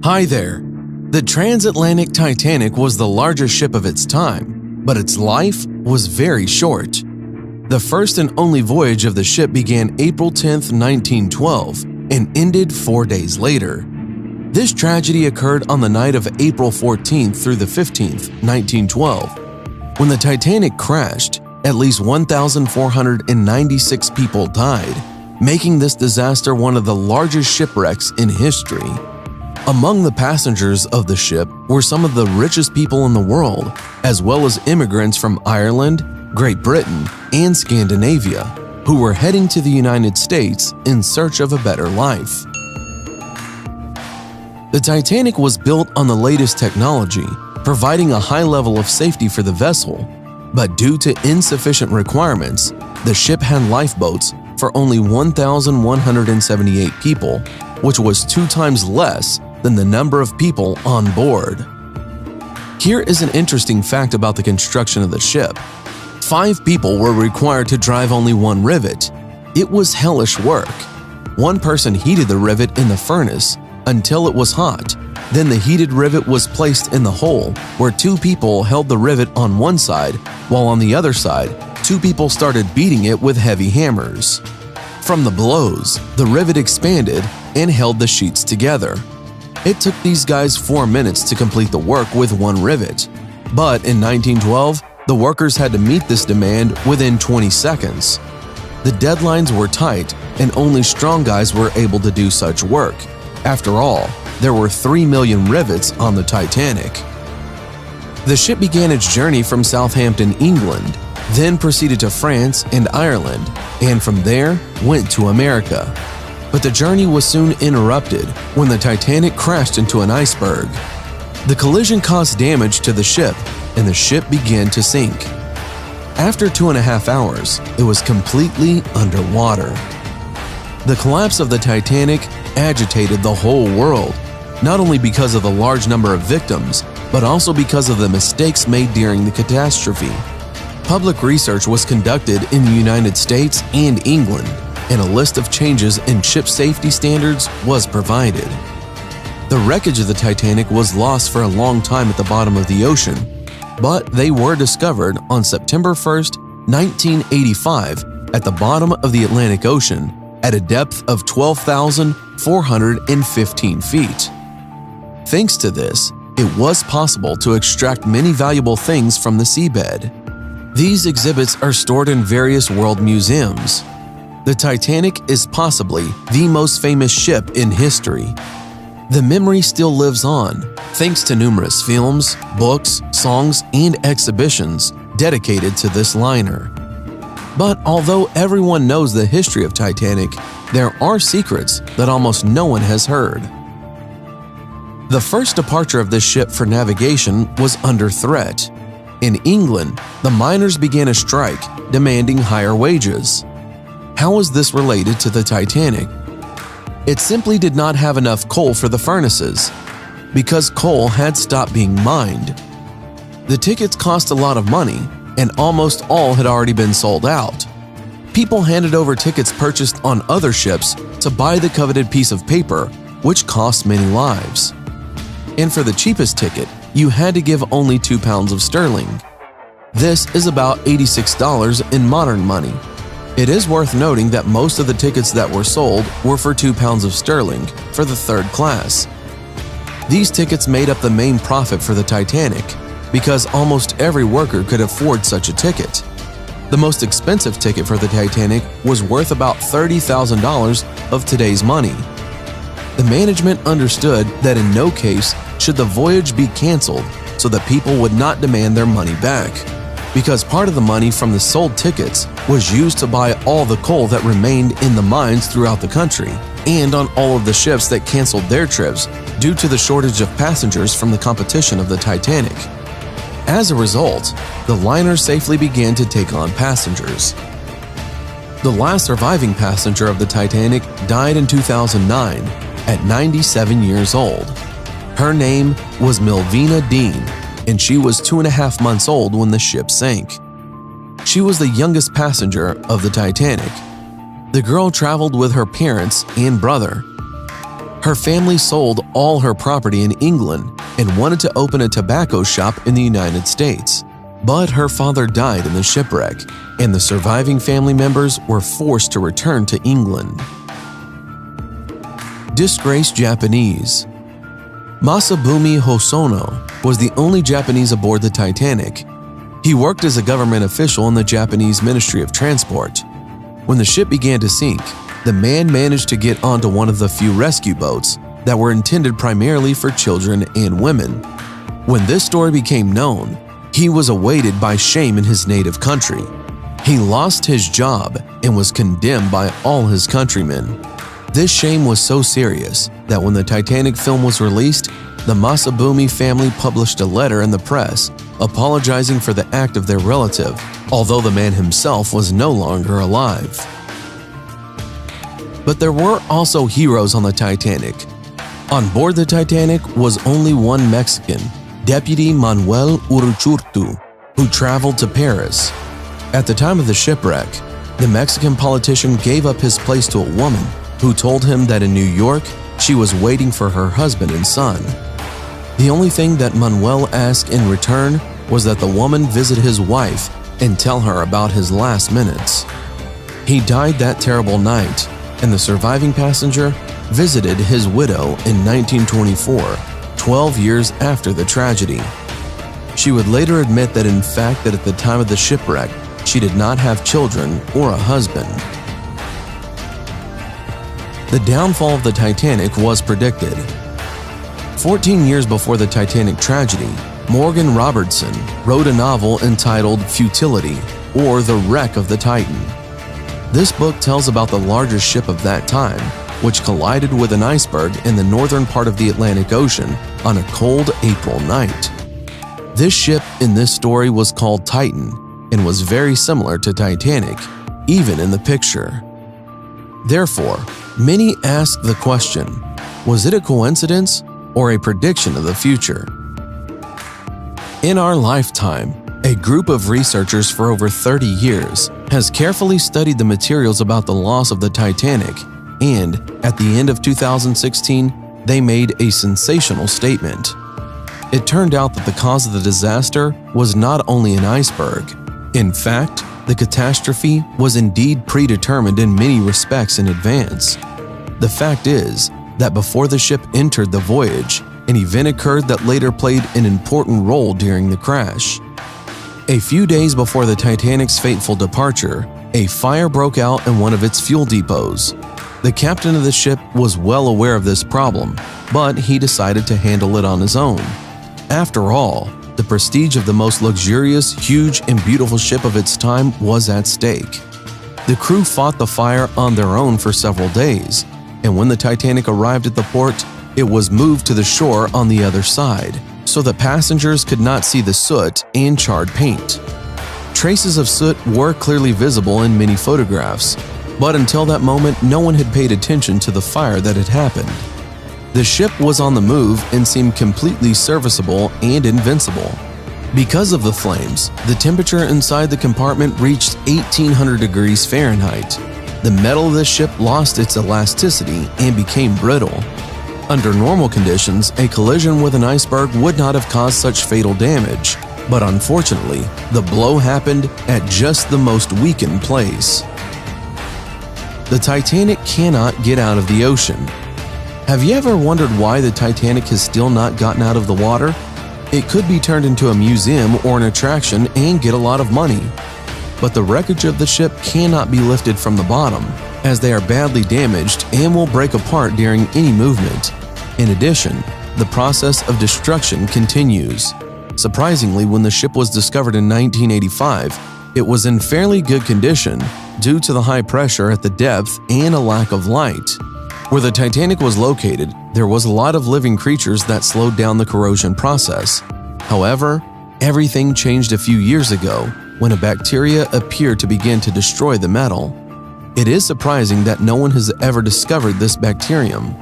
Hi there. The transatlantic Titanic was the largest ship of its time, but its life was very short. The first and only voyage of the ship began April 10, 1912, and ended 4 days later. This tragedy occurred on the night of April 14th through the 15th, 1912. When the Titanic crashed, at least 1,496 people died, making this disaster one of the largest shipwrecks in history. Among the passengers of the ship were some of the richest people in the world, as well as immigrants from Ireland, Great Britain, and Scandinavia, who were heading to the United States in search of a better life. The Titanic was built on the latest technology, providing a high level of safety for the vessel, but due to insufficient requirements, the ship had lifeboats for only 1,178 people, which was 2 times less than the number of people on board. Here is an interesting fact about the construction of the ship. 5 people were required to drive only 1 rivet. It was hellish work. 1 person heated the rivet in the furnace until it was hot. Then the heated rivet was placed in the hole, where 2 people held the rivet on one side, while on the other side, 2 people started beating it with heavy hammers. From the blows, the rivet expanded and held the sheets together. It took these guys 4 minutes to complete the work with 1 rivet. But in 1912, the workers had to meet this demand within 20 seconds. The deadlines were tight, and only strong guys were able to do such work. After all, there were 3 million rivets on the Titanic. The ship began its journey from Southampton, England, then proceeded to France and Ireland, and from there went to America. But the journey was soon interrupted when the Titanic crashed into an iceberg. The collision caused damage to the ship, and the ship began to sink. After 2.5 hours, it was completely underwater. The collapse of the Titanic agitated the whole world, not only because of the large number of victims, but also because of the mistakes made during the catastrophe. Public research was conducted in the United States and England, and a list of changes in ship safety standards was provided. The wreckage of the Titanic was lost for a long time at the bottom of the ocean, but they were discovered on September 1st, 1985 at the bottom of the Atlantic Ocean at a depth of 12,415 feet. Thanks to this, it was possible to extract many valuable things from the seabed. These exhibits are stored in various world museums. The Titanic is possibly the most famous ship in history. The memory still lives on, thanks to numerous films, books, songs, and exhibitions dedicated to this liner. But although everyone knows the history of Titanic, there are secrets that almost no one has heard. The first departure of this ship for navigation was under threat. In England, the miners began a strike, demanding higher wages. How is this related to the Titanic? It simply did not have enough coal for the furnaces, because coal had stopped being mined. The tickets cost a lot of money, and almost all had already been sold out. People handed over tickets purchased on other ships to buy the coveted piece of paper, which cost many lives. And for the cheapest ticket, you had to give only £2 of sterling. This is about $86 in modern money. It is worth noting that most of the tickets that were sold were for £2 of sterling for the 3rd class. These tickets made up the main profit for the Titanic, because almost every worker could afford such a ticket. The most expensive ticket for the Titanic was worth about $30,000 of today's money. The management understood that in no case should the voyage be canceled so that people would not demand their money back, because part of the money from the sold tickets was used to buy all the coal that remained in the mines throughout the country and on all of the ships that canceled their trips due to the shortage of passengers from the competition of the Titanic. As a result, the liner safely began to take on passengers. The last surviving passenger of the Titanic died in 2009 at 97 years old. Her name was Milvina Dean, and she was 2.5 months old when the ship sank. She was the youngest passenger of the Titanic. The girl traveled with her parents and brother. Her family sold all her property in England and wanted to open a tobacco shop in the United States. But her father died in the shipwreck, and the surviving family members were forced to return to England. Disgraced Japanese. Masabumi Hosono was the only Japanese aboard the Titanic. He worked as a government official in the Japanese Ministry of Transport. When the ship began to sink, the man managed to get onto one of the few rescue boats that were intended primarily for children and women. When this story became known, he was awaited by shame in his native country. He lost his job and was condemned by all his countrymen. This shame was so serious that when the Titanic film was released, the Masabumi family published a letter in the press apologizing for the act of their relative, although the man himself was no longer alive. But there were also heroes on the Titanic. On board the Titanic was only one Mexican, Deputy Manuel Uruchurtu, who traveled to Paris. At the time of the shipwreck, the Mexican politician gave up his place to a woman who told him that in New York, she was waiting for her husband and son. The only thing that Manuel asked in return was that the woman visit his wife and tell her about his last minutes. He died that terrible night, and the surviving passenger visited his widow in 1924, 12 years after the tragedy. She would later admit that in fact that at the time of the shipwreck, she did not have children or a husband. The downfall of the Titanic was predicted. 14 years before the Titanic tragedy, Morgan Robertson wrote a novel entitled Futility, or The Wreck of the Titan. This book tells about the largest ship of that time, which collided with an iceberg in the northern part of the Atlantic Ocean on a cold April night. This ship in this story was called Titan and was very similar to Titanic, even in the picture. Therefore, many ask the question, was it a coincidence or a prediction of the future? In our lifetime, a group of researchers for over 30 years has carefully studied the materials about the loss of the Titanic, and at the end of 2016, they made a sensational statement. It turned out that the cause of the disaster was not only an iceberg. In fact, the catastrophe was indeed predetermined in many respects in advance. The fact is that before the ship entered the voyage, an event occurred that later played an important role during the crash. A few days before the Titanic's fateful departure, a fire broke out in one of its fuel depots. The captain of the ship was well aware of this problem, but he decided to handle it on his own. After all, the prestige of the most luxurious, huge, and beautiful ship of its time was at stake. The crew fought the fire on their own for several days, and when the Titanic arrived at the port, it was moved to the shore on the other side, so that passengers could not see the soot and charred paint. Traces of soot were clearly visible in many photographs, but until that moment, no one had paid attention to the fire that had happened. The ship was on the move and seemed completely serviceable and invincible. Because of the flames, the temperature inside the compartment reached 1800 degrees Fahrenheit. The metal of the ship lost its elasticity and became brittle. Under normal conditions, a collision with an iceberg would not have caused such fatal damage, but unfortunately, the blow happened at just the most weakened place. The Titanic cannot get out of the ocean. Have you ever wondered why the Titanic has still not gotten out of the water? It could be turned into a museum or an attraction and get a lot of money. But the wreckage of the ship cannot be lifted from the bottom, as they are badly damaged and will break apart during any movement. In addition, the process of destruction continues. Surprisingly, when the ship was discovered in 1985, it was in fairly good condition due to the high pressure at the depth and a lack of light. Where the Titanic was located, there was a lot of living creatures that slowed down the corrosion process. However, everything changed a few years ago when a bacteria appeared to begin to destroy the metal. It is surprising that no one has ever discovered this bacterium.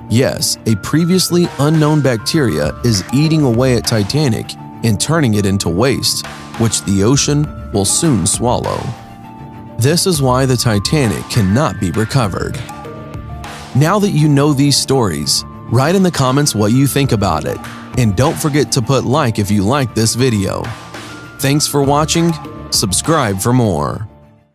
Yes, a previously unknown bacteria is eating away at Titanic and turning it into waste, which the ocean will soon swallow. This is why the Titanic cannot be recovered. Now that you know these stories, write in the comments what you think about it, and don't forget to put like if you like this video. Thanks for watching. Subscribe for more.